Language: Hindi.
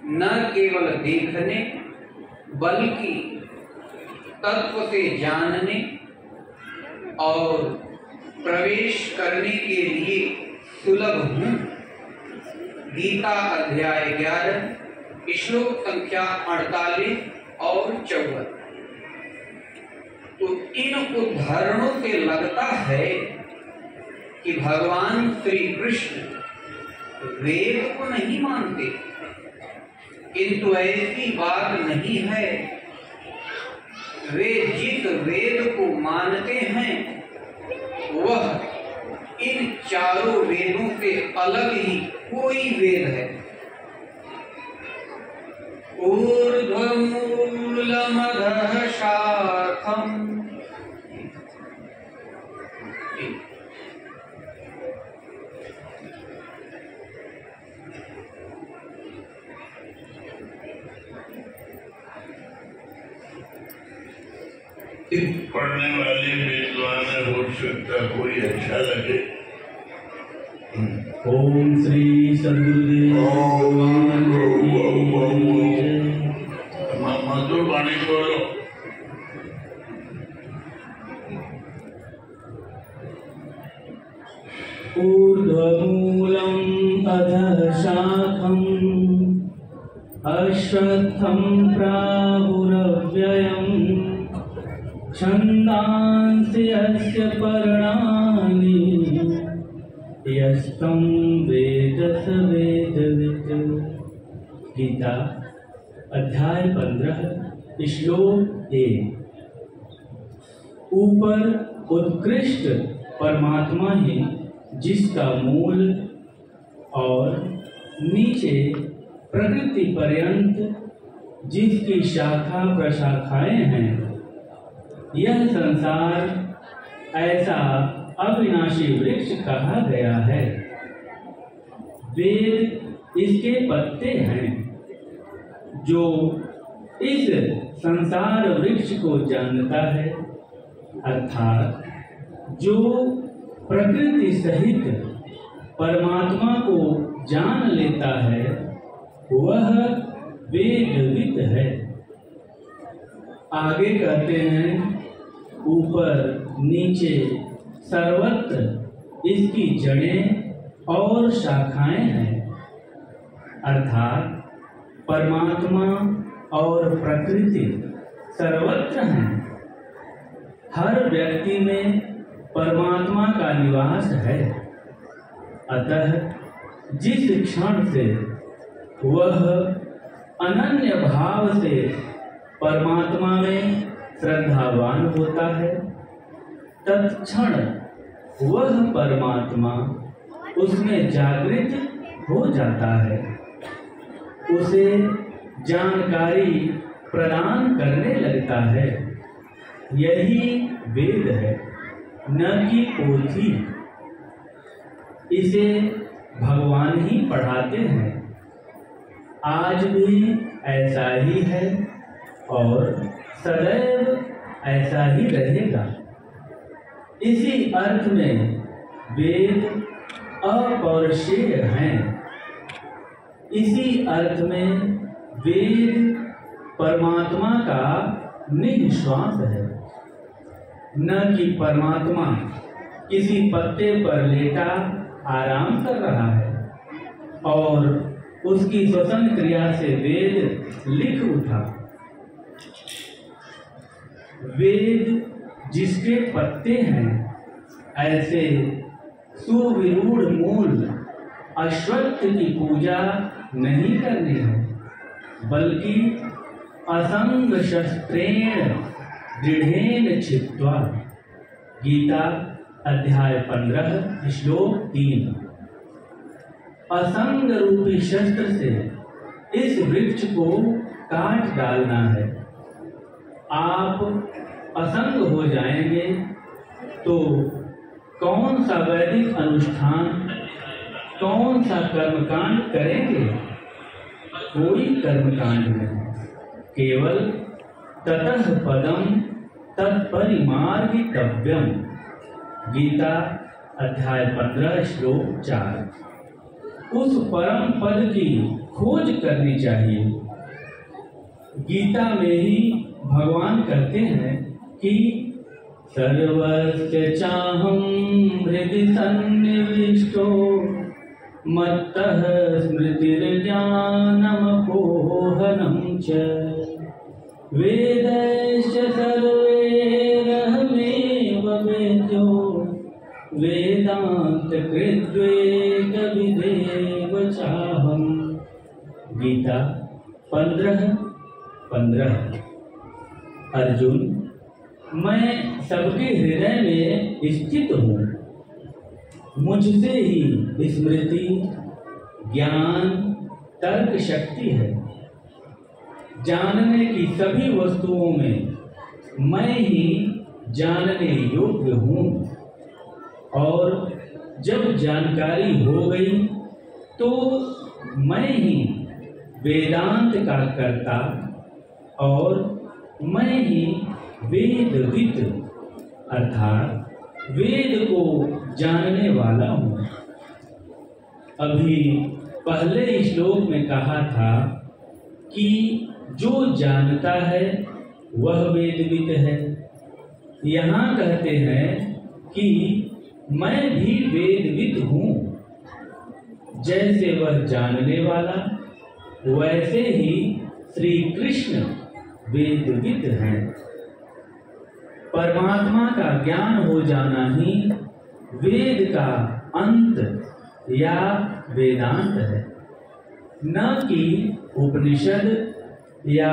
न केवल देखने बल्कि तत्व से जानने और प्रवेश करने के लिए सुलभ हूँ। गीता अध्याय 11 श्लोक संख्या 48 और 54। तो इन उदाहरणों से लगता है कि भगवान श्री कृष्ण वेद को नहीं मानते, किंतु ऐसी बात नहीं है। वे जिस वेद को मानते हैं वह इन चारों वेदों से अलग ही कोई वेद है। ऊर्ध्वमूलमधः शाखम्। पढ़ने वाले विद्वान हो सकता कोई अच्छा लगे। ओम श्री सद्गुरुदेव मधुर वाणी बोलो। ऊर्ध्वमूलम् अधः शाखम् अश्वत्थं प्राहुरव्ययम् छन्दांसि यस्य पर्णानि यस्तं वेद स वेदवित्। गीता अध्याय 15 श्लोक 1। ऊपर उत्कृष्ट परमात्मा ही जिसका मूल और नीचे प्रकृति पर्यंत जिसकी शाखा प्रशाखाएं हैं, यह संसार ऐसा अविनाशी वृक्ष कहा गया है। वेद इसके पत्ते हैं जो इस संसार वृक्ष को जानता है, अर्थात जो प्रकृति सहित परमात्मा को जान लेता है वह वेदविद है। आगे कहते हैं, ऊपर नीचे सर्वत्र इसकी जड़ें और शाखाएं हैं, अर्थात परमात्मा और प्रकृति सर्वत्र हैं। हर व्यक्ति में परमात्मा का निवास है। अतः जिस क्षण से वह अनन्य भाव से परमात्मा में श्रद्धावान होता है, तत्क्षण वह परमात्मा उसमें जागृत हो जाता है, उसे जानकारी प्रदान करने लगता है। यही वेद है, न कि पोथी। इसे भगवान ही पढ़ाते हैं। आज भी ऐसा ही है और सदैव ऐसा ही रहेगा। इसी अर्थ में वेद अपौरुषेय हैं। इसी अर्थ में वेद परमात्मा का निःश्वास है। न कि परमात्मा किसी पत्ते पर लेटा आराम कर रहा है और उसकी श्वसन क्रिया से वेद लिख उठा। वेद जिसके पत्ते हैं, ऐसे सुविरूढ़ मूल अश्वत्थ की पूजा नहीं करनी है, बल्कि असंग शस्त्रेण दृढ़ेन छित्त्वा। गीता अध्याय 15 श्लोक 3। असंग रूपी शस्त्र से इस वृक्ष को काट डालना है। आप असंग हो जाएंगे तो कौन सा वैदिक अनुष्ठान, कौन सा कर्मकांड करेंगे? कोई कर्मकांड नहीं, केवल ततः पदम तत्परिमार्गितव्यम। गीता अध्याय 15 श्लोक 4। उस परम पद की खोज करनी चाहिए। गीता में ही भगवान कहते हैं कि सर्वस्य चाहं हृदि सन्निविष्टो मत्तः स्मृतिर्ज्ञानमपोहनं च वेदैश्च सर्वैरहमेव वेद्यो वेदान्तकृद्वेदविदेव चाहम्। गीता 15:15। अर्जुन, मैं सबके हृदय में स्थित हूँ, मुझसे ही स्मृति, ज्ञान, तर्क शक्ति है। जानने की सभी वस्तुओं में मैं ही जानने योग्य हूँ, और जब जानकारी हो गई तो मैं ही वेदांत का कर्ता और मैं ही वेदविद अर्थात वेद को जानने वाला हूँ। अभी पहले श्लोक में कहा था कि जो जानता है वह वेदविद है। यहाँ कहते हैं कि मैं भी वेदविद हूँ। जैसे वह जानने वाला, वैसे ही श्री कृष्ण वेदविद हैं। परमात्मा का ज्ञान हो जाना ही वेद का अंत या वेदांत है, न कि उपनिषद या